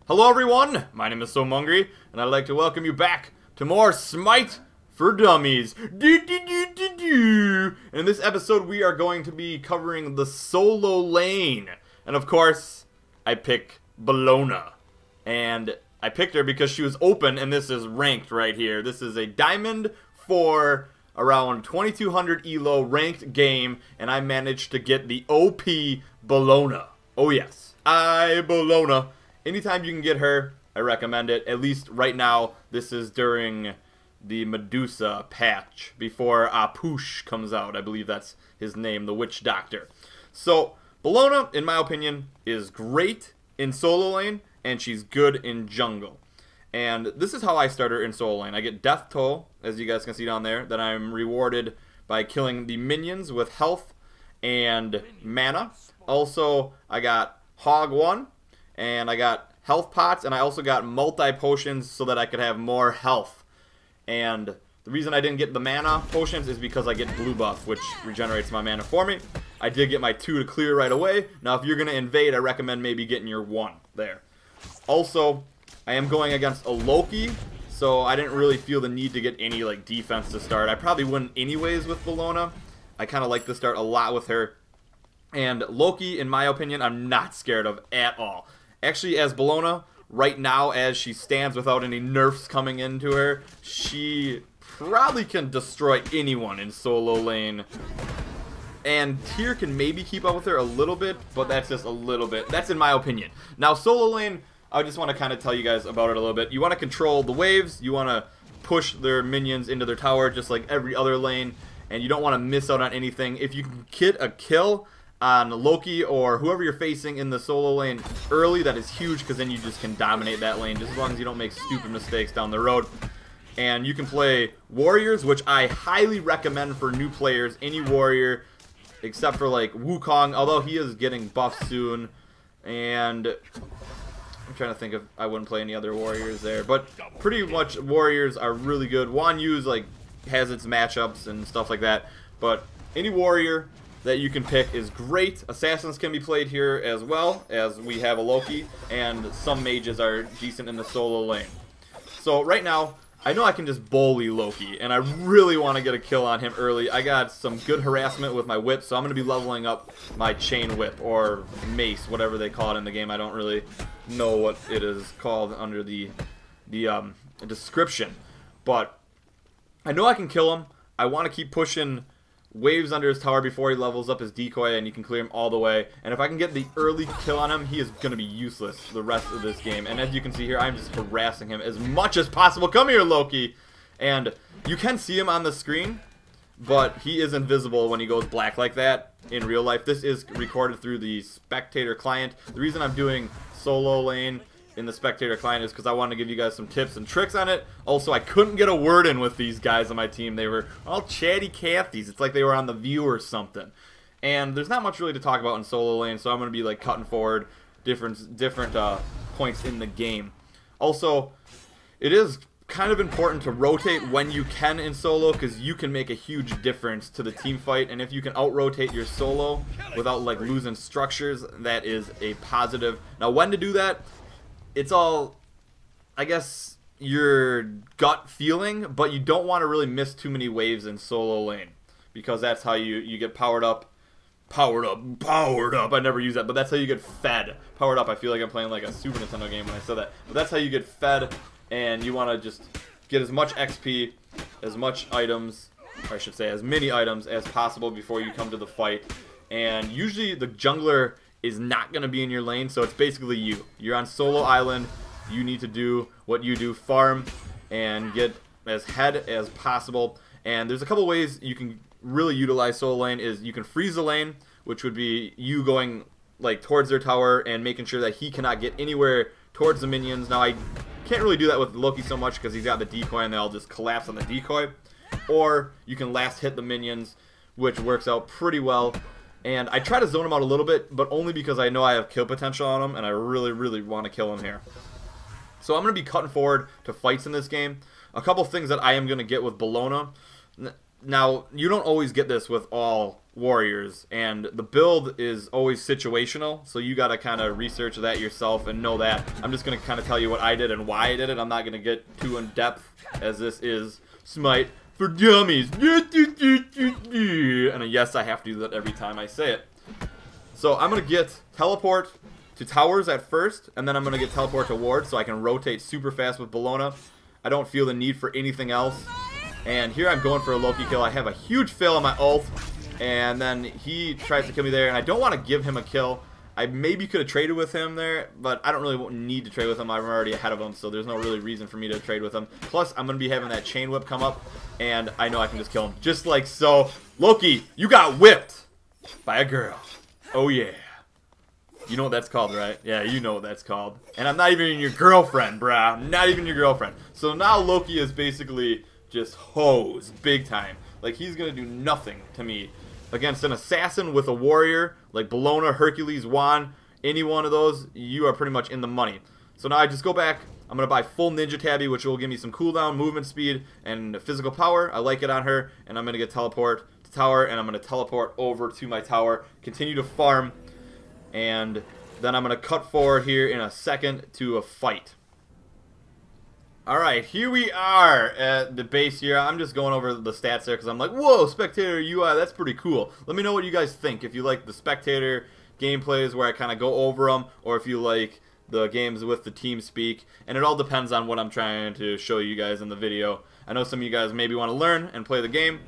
Hello everyone, my name is So Mungry, and I'd like to welcome you back to more SMITE for Dummies. And in this episode we are going to be covering the solo lane. And of course, I pick Bellona. And I picked her because she was open, and this is ranked right here. This is a Diamond 4, around 2200 elo ranked game, and I managed to get the OP Bellona. Oh yes, Bellona. Anytime you can get her, I recommend it. At least right now, this is during the Medusa patch, before Apush comes out. I believe that's his name, the Witch Doctor. So, Bellona, in my opinion, is great in solo lane, and she's good in jungle. And this is how I start her in solo lane. I get Death Toll, as you guys can see down there, that I'm rewarded by killing the minions with health and mana. Also, I got Hog 1, and I got health pots, and I also got multi-potions so that I could have more health. And the reason I didn't get the mana potions is because I get blue buff, which regenerates my mana for me. I did get my 2 to clear right away. Now, if you're going to invade, I recommend maybe getting your 1 there. Also, I am going against a Loki, so I didn't really feel the need to get any like defense to start. I probably wouldn't anyways with Bellona. I kind of like to start a lot with her. And Loki, in my opinion, I'm not scared of at all. Actually, as Bellona, right now, as she stands without any nerfs coming into her, she probably can destroy anyone in solo lane. And Tyr can maybe keep up with her a little bit, but that's just a little bit. That's in my opinion. Now, solo lane, I just want to kind of tell you guys about it a little bit. You want to control the waves. You want to push their minions into their tower just like every other lane. And you don't want to miss out on anything. If you can get a kill on Loki or whoever you're facing in the solo lane early, that is huge, because then you just can dominate that lane, just as long as you don't make stupid mistakes down the road. And you can play warriors, which I highly recommend for new players. Any warrior, except for like Wukong, although he is getting buffed soon. And I'm trying to think if I wouldn't play any other warriors there, but pretty much warriors are really good. Wan Yu's like has its matchups and stuff like that, but any warrior that you can pick is great. Assassins can be played here as well, as we have a Loki, and some mages are decent in the solo lane. So right now, I know I can just bully Loki, and I really want to get a kill on him early. I got some good harassment with my whip, so I'm going to be leveling up my chain whip, or mace, whatever they call it in the game. I don't really know what it is called under the description, but I know I can kill him. I want to keep pushing waves under his tower before he levels up his decoy, and you can clear him all the way. And if I can get the early kill on him, he is going to be useless the rest of this game. And as you can see here, I'm just harassing him as much as possible. Come here, Loki! And you can see him on the screen, but he is invisible when he goes black like that in real life. This is recorded through the spectator client. The reason I'm doing solo lane in the spectator client is because I wanted to give you guys some tips and tricks on it. Also, I couldn't get a word in with these guys on my team. They were all chatty Cathy's. It's like they were on The View or something. And there's not much really to talk about in solo lane, so I'm going to be like cutting forward different points in the game. Also, it is kind of important to rotate when you can in solo, because you can make a huge difference to the team fight. And if you can out-rotate your solo without like losing structures, that is a positive. Now, when to do that, it's all, I guess, your gut feeling, but you don't want to really miss too many waves in solo lane, because that's how you get powered up. Powered up. I never use that, but that's how you get fed. Powered up. I feel like I'm playing like a Super Nintendo game when I said that. But that's how you get fed, and you want to just get as much XP, as much items, or I should say as many items as possible before you come to the fight. And usually the jungler is not going to be in your lane, so it's basically you. You're on solo island. You need to do what you do, farm, and get as head as possible. And there's a couple ways you can really utilize solo lane. Is you can freeze the lane, which would be you going like towards their tower and making sure that he cannot get anywhere towards the minions. Now, I can't really do that with Loki so much because he's got the decoy and they'll just collapse on the decoy. Or you can last hit the minions, which works out pretty well. And I try to zone him out a little bit, but only because I know I have kill potential on him, and I really, really want to kill him here. So I'm going to be cutting forward to fights in this game. A couple things that I am going to get with Bellona. Now, you don't always get this with all warriors, and the build is always situational, so you gotta kind of research that yourself and know that. I'm just gonna kind of tell you what I did and why I did it. I'm not gonna get too in depth, as this is Smite for Dummies. And yes, I have to do that every time I say it. So I'm gonna get teleport to towers at first, and then I'm gonna get teleport to wards so I can rotate super fast with Bellona. I don't feel the need for anything else. And here I'm going for a Loki kill. I have a huge fail on my ult, and then he tries to kill me there, and I don't want to give him a kill. I maybe could have traded with him there, but I don't really need to trade with him. I'm already ahead of him, so there's no really reason for me to trade with him. Plus, I'm going to be having that chain whip come up, and I know I can just kill him. Just like so. Loki, you got whipped by a girl. Oh, yeah. You know what that's called, right? Yeah, you know what that's called. And I'm not even your girlfriend, brah. I'm not even your girlfriend. So now Loki is basically just hose big time. Like, he's gonna do nothing to me against an assassin with a warrior like Bellona, Hercules, Juan. Any one of those, you are pretty much in the money. So now I just go back. I'm gonna buy full Ninja Tabby, which will give me some cooldown, movement speed, and physical power. I like it on her. And I'm gonna get teleport to tower, and I'm gonna teleport over to my tower, continue to farm, and then I'm gonna cut forward here in a second to a fight. Alright, here we are at the base here. I'm just going over the stats there because I'm like, whoa, spectator UI, that's pretty cool. Let me know what you guys think. If you like the spectator gameplays where I kind of go over them, or if you like the games with the team speak. And it all depends on what I'm trying to show you guys in the video. I know some of you guys maybe want to learn and play the game,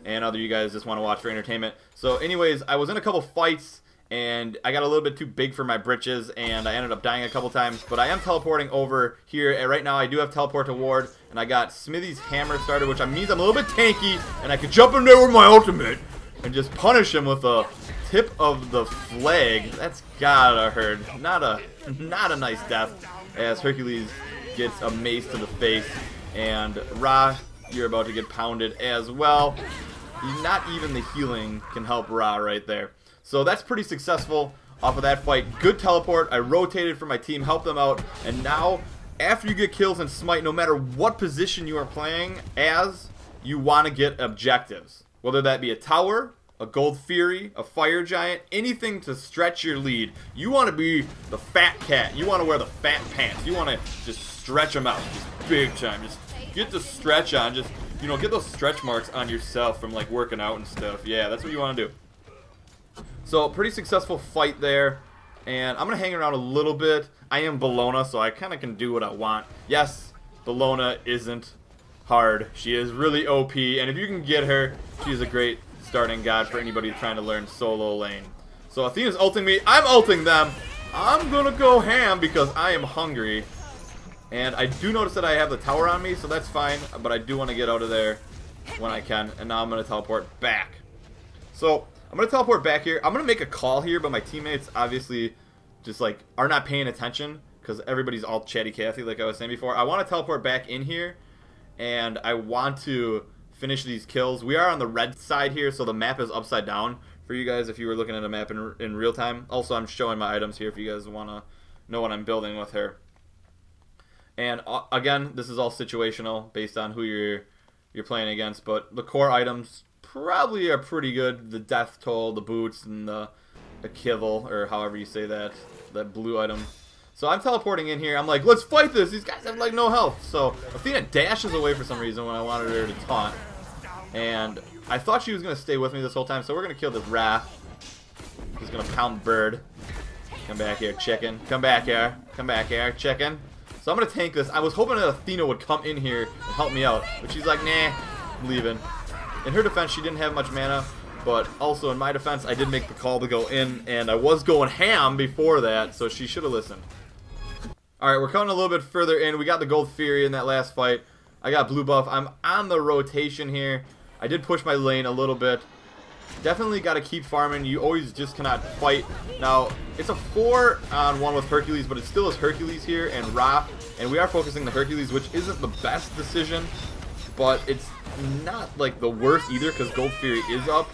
and other you guys just want to watch for entertainment. So anyways, I was in a couple fights, and I got a little bit too big for my britches, and I ended up dying a couple times. But I am teleporting over here, and right now I do have teleport to ward, and I got Smithy's hammer started, which means I'm a little bit tanky, and I could jump in there with my ultimate and just punish him with a tip of the flag. That's gotta hurt. Not a nice death, as Hercules gets a mace to the face, and Ra, you're about to get pounded as well. Not even the healing can help Ra right there. So that's pretty successful off of that fight. Good teleport. I rotated for my team, helped them out. And now, after you get kills in Smite, no matter what position you are playing as, you want to get objectives. Whether that be a tower, a gold fury, a fire giant, anything to stretch your lead. You want to be the fat cat. You want to wear the fat pants. You want to just stretch them out. Just big time. Just get the stretch on. Just, you know, get those stretch marks on yourself from like working out and stuff. Yeah, that's what you want to do. So, pretty successful fight there, and I'm going to hang around a little bit. I am Bellona, so I kind of can do what I want. Yes, Bellona isn't hard. She is really OP, and if you can get her, she's a great starting god for anybody trying to learn solo lane. So, Athena's ulting me. I'm ulting them. I'm going to go ham because I am hungry. And I do notice that I have the tower on me, so that's fine, but I do want to get out of there when I can, and now I'm going to teleport back. So, I'm going to teleport back here. I'm going to make a call here, but my teammates obviously just like are not paying attention because everybody's all chatty Cathy like I was saying before. I want to teleport back in here, and I want to finish these kills. We are on the red side here, so the map is upside down for you guys if you were looking at a map in real time. Also, I'm showing my items here if you guys want to know what I'm building with her. And again, this is all situational based on who you're playing against, but the core items probably are pretty good. The death toll, the boots, and the kibble, or however you say that blue item. So I'm teleporting in here. I'm like, let's fight this. These guys have like no health. So Athena dashes away for some reason when I wanted her to taunt, and I thought she was gonna stay with me this whole time. So we're gonna kill this Wrath. He's gonna pound bird. Come back here, chicken. Come back here. Come back here, chicken. So I'm gonna tank this. I was hoping that Athena would come in here and help me out, but she's like, nah, I'm leaving. In her defense, she didn't have much mana, but also in my defense, I did make the call to go in, and I was going ham before that, so she should have listened. Alright, we're coming a little bit further in. We got the Gold Fury in that last fight. I got blue buff. I'm on the rotation here. I did push my lane a little bit. Definitely got to keep farming. You always just cannot fight. Now, it's a 4-on-1 with Hercules, but it still is Hercules here and Ra, and we are focusing the Hercules, which isn't the best decision, but it's not like the worst either because Gold Fury is up,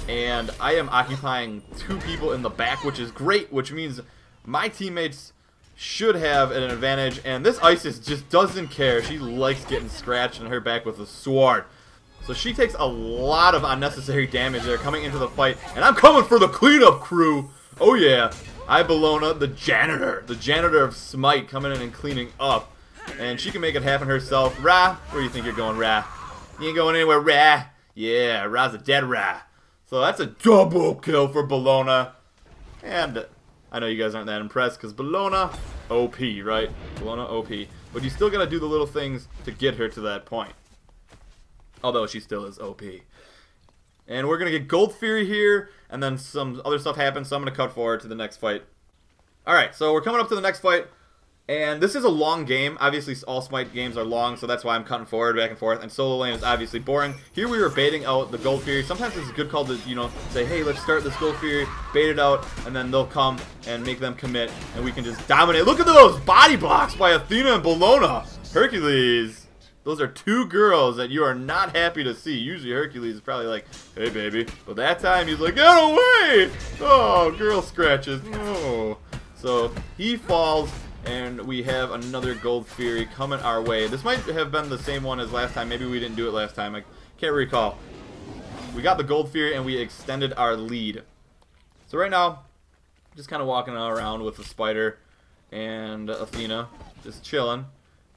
and I am occupying 2 people in the back, which is great, which means my teammates should have an advantage, and this Isis just doesn't care. She likes getting scratched in her back with a sword. So she takes a lot of unnecessary damage there coming into the fight. And I'm coming for the cleanup crew. Oh yeah. I Bellona, the janitor of Smite, coming in and cleaning up. And she can make it happen herself. Ra, where do you think you're going, Ra? You ain't going anywhere, Ra. Yeah, Ra's a dead Ra. So that's a double kill for Bellona. And I know you guys aren't that impressed because Bellona, OP, right? Bellona, OP. But you still gotta do the little things to get her to that point. Although she still is OP. And we're gonna get Gold Fury here, and then some other stuff happens, so I'm gonna cut forward to the next fight. Alright, so we're coming up to the next fight. And this is a long game. Obviously, all Smite games are long, so that's why I'm cutting forward, back and forth. And solo lane is obviously boring. Here we were baiting out the Gold Fury. Sometimes it's a good call to, you know, say, hey, let's start this Gold Fury, bait it out, and then they'll come and make them commit, and we can just dominate. Look at those body blocks by Athena and Bellona. Hercules. Those are two girls that you are not happy to see. Usually Hercules is probably like, hey, baby. But that time he's like, get away! Oh, girl scratches. Oh. So he falls. And we have another Gold Fury coming our way. This might have been the same one as last time. Maybe we didn't do it last time. I can't recall. We got the Gold Fury and we extended our lead. So right now, just kind of walking around with the Spider and Athena. Just chilling.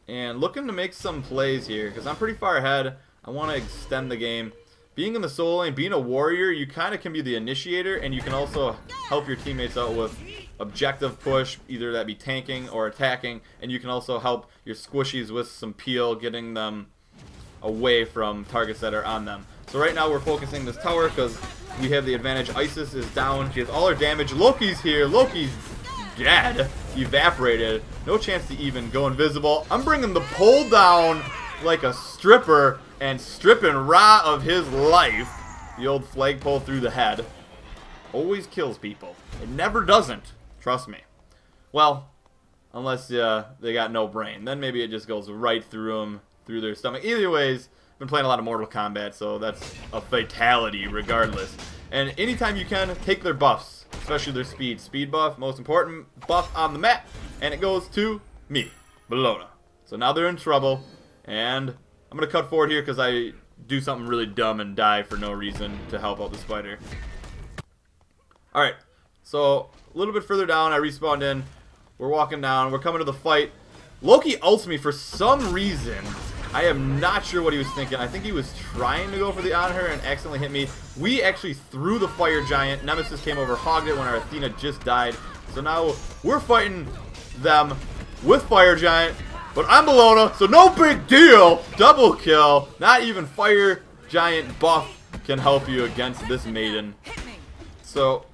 And looking to make some plays here. Because I'm pretty far ahead. I want to extend the game. Being in the solo lane, being a warrior, you kind of can be the initiator. And you can also help your teammates out with objective push, either that be tanking or attacking, and you can also help your squishies with some peel, getting them away from targets that are on them. So right now we're focusing this tower because we have the advantage. Isis is down, she has all her damage. Loki's here, Loki's dead, evaporated, no chance to even go invisible. I'm bringing the pole down like a stripper and stripping Ra of his life. The old flagpole through the head. Always kills people. It never doesn't. Trust me. Well, unless they got no brain. Then maybe it just goes right through them, through their stomach. Either ways, I've been playing a lot of Mortal Kombat, so that's a fatality regardless. And anytime you can, take their buffs, especially their speed. Speed buff, most important buff on the map, and it goes to me, Bellona. So now they're in trouble, and I'm going to cut forward here because I do something really dumb and die for no reason to help out the Spider. Alright, so a little bit further down, I respawned in. We're walking down. We're coming to the fight. Loki ults me for some reason. I am not sure what he was thinking. I think he was trying to go for the on her and accidentally hit me. We actually threw the fire giant. Nemesis came over, hogged it when our Athena just died. So now we're fighting them with fire giant. But I'm Bellona, so no big deal. Double kill. Not even fire giant buff can help you against this maiden. So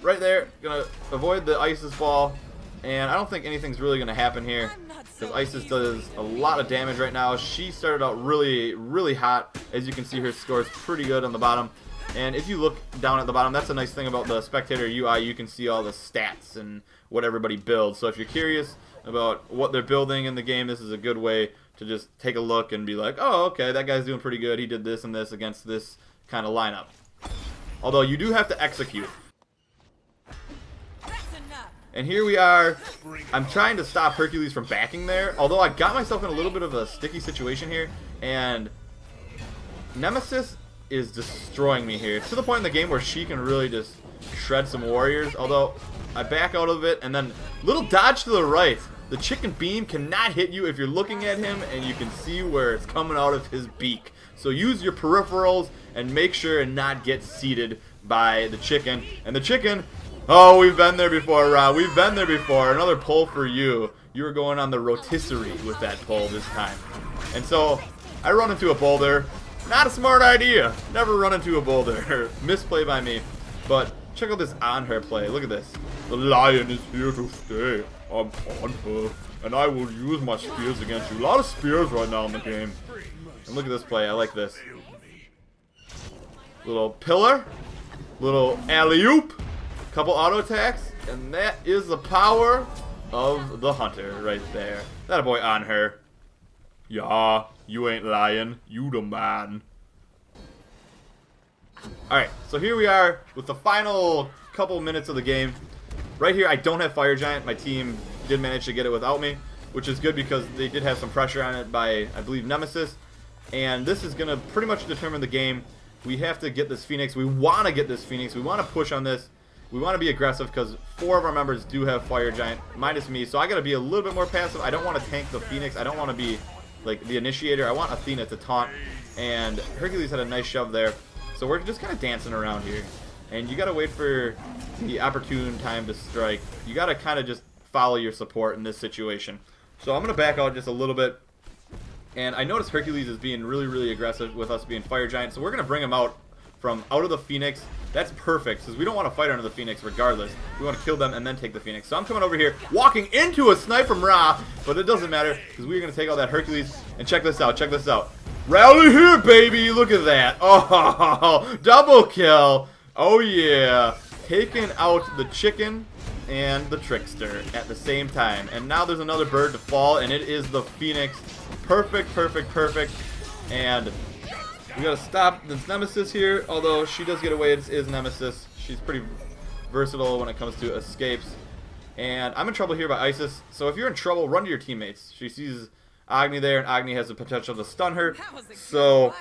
right there, gonna avoid the Isis ball, and I don't think anything's really gonna happen here because Isis does a lot of damage right now. She started out really hot. As you can see, her score is pretty good on the bottom. And if you look down at the bottom, that's a nice thing about the spectator UI. You can see all the stats and what everybody builds. So if you're curious about what they're building in the game, this is a good way to just take a look and be like, oh, okay, that guy's doing pretty good. He did this and this against this kind of lineup. Although you do have to execute. And here we are. I'm trying to stop Hercules from backing there. Although I got myself in a little bit of a sticky situation here. And Nemesis is destroying me here. It's to the point in the game where she can really just shred some warriors. Although I back out of it. And then little dodge to the right. The chicken beam cannot hit you if you're looking at him and you can see where it's coming out of his beak. So use your peripherals and make sure and not get seated by the chicken. And the chicken... oh, we've been there before, Rob. We've been there before. Another pull for you. You were going on the rotisserie with that pull this time. And so, I run into a boulder. Not a smart idea. Never run into a boulder. Misplay by me. But check out this on her play. Look at this. The lion is here to stay. I'm on her. And I will use my spears against you. A lot of spears right now in the game. And look at this play. I like this. Little pillar. Little alley-oop. Couple auto attacks, and that is the power of the hunter right there. That a boy on her. Yeah, you ain't lying. You the man. Alright, so here we are with the final couple minutes of the game. Right here, I don't have Fire Giant. My team did manage to get it without me, which is good because they did have some pressure on it by, I believe, Nemesis. And this is going to pretty much determine the game. We have to get this Phoenix. We want to get this Phoenix. We want to push on this. We want to be aggressive because 4 of our members do have Fire Giant, minus me. So I got to be a little bit more passive. I don't want to tank the Phoenix. I don't want to be like the initiator. I want Athena to taunt. And Hercules had a nice shove there. So we're just kind of dancing around here. And you got to wait for the opportune time to strike. You got to kind of just follow your support in this situation. So I'm going to back out just a little bit. And I noticed Hercules is being really, really aggressive with us being Fire Giant. So we're going to bring him out of the Phoenix. That's perfect, because we don't want to fight under the Phoenix regardless. We want to kill them and then take the Phoenix. So I'm coming over here, walking into a snipe from Ra, but it doesn't matter, because we're going to take all that Hercules. And check this out, check this out. Rally here, baby! Look at that. Oh, double kill. Oh, yeah. Taking out the chicken and the trickster at the same time. And now there's another bird to fall, and it is the Phoenix. Perfect, perfect, perfect. And we gotta stop this Nemesis here, although she does get away. It is Nemesis. She's pretty versatile when it comes to escapes. And I'm in trouble here by Isis, so if you're in trouble, run to your teammates. She sees Agni there, and Agni has the potential to stun her, so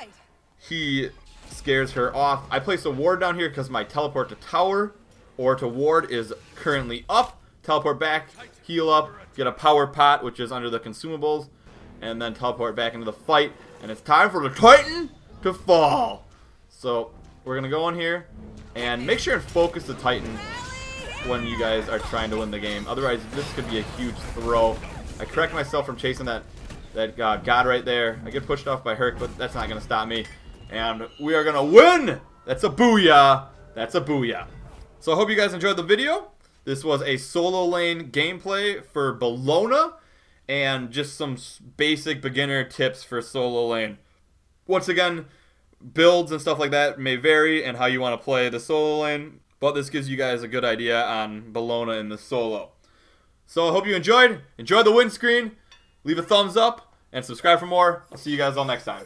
he scares her off. I place a ward down here because my teleport to tower or to ward is currently up. Teleport back, heal up, get a power pot, which is under the consumables, and then teleport back into the fight. And it's time for the Titan to fall. So we're gonna go in here and make sure and focus the Titan when you guys are trying to win the game. Otherwise, this could be a huge throw. I correct myself from chasing that god right there. I get pushed off by Herc, but that's not gonna stop me. And we are gonna win. That's a booyah. That's a booyah. So I hope you guys enjoyed the video. This was a solo lane gameplay for Bellona and just some basic beginner tips for solo lane. Once again, builds and stuff like that may vary and how you want to play the solo lane, but this gives you guys a good idea on Bellona in the solo. So I hope you enjoyed. Enjoy the win screen. Leave a thumbs up and subscribe for more. I'll see you guys all next time.